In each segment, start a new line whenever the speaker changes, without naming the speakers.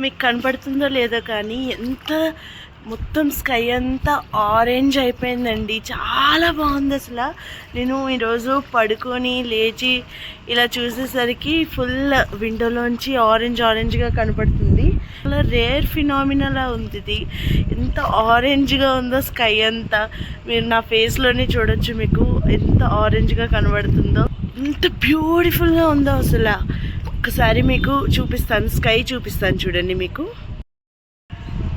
మీకు కనపడుతుందో లేదో కానీ ఎంత మొత్తం స్కై అంతా ఆరెంజ్ అయిపోయిందండి. చాలా బాగుంది అసలు. నేను ఈరోజు పడుకొని లేచి ఇలా చూసేసరికి ఫుల్ విండోలోంచి ఆరెంజ్గా కనపడుతుంది. అలా రేర్ ఫినామినలా ఉంది ఇది. ఎంత ఆరెంజ్గా ఉందో స్కై అంతా. మీరు నా ఫేస్లోనే చూడొచ్చు, మీకు ఎంత ఆరెంజ్గా కనబడుతుందో, ఎంత బ్యూటిఫుల్గా ఉందో అసలు. ఒకసారి మీకు చూపిస్తాను, స్కై చూపిస్తాను చూడండి. మీకు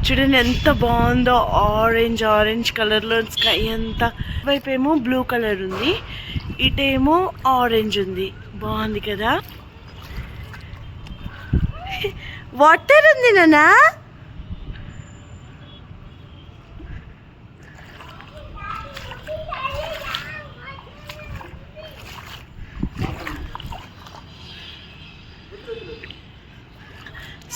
చూడండి ఎంత బాగుందో, ఆరెంజ్ కలర్లో స్కై అంతా. వైపేమో బ్లూ కలర్ ఉంది, ఇటేమో ఆరెంజ్ ఉంది. బాగుంది కదా. వాటర్ ఉంది నాన్న.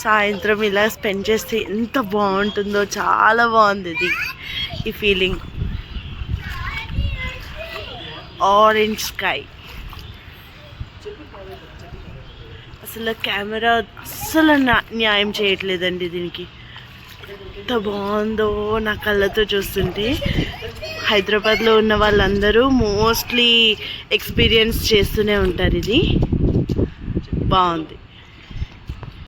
సాయంత్రం ఇలా స్పెండ్ చేస్తే ఎంత బాగుంటుందో, చాలా బాగుంది ఇది. ఈ ఫీలింగ్ ఆరెంజ్ స్కై. అసలు కెమెరా అస్సలు న్యాయం చేయట్లేదండి దీనికి. ఎంత బాగుందో నా కళ్ళతో చూస్తుంటే. హైదరాబాద్లో ఉన్న వాళ్ళందరూ మోస్ట్లీ ఎక్స్పీరియన్స్ చేస్తూనే ఉంటారు. ఇది బాగుంది.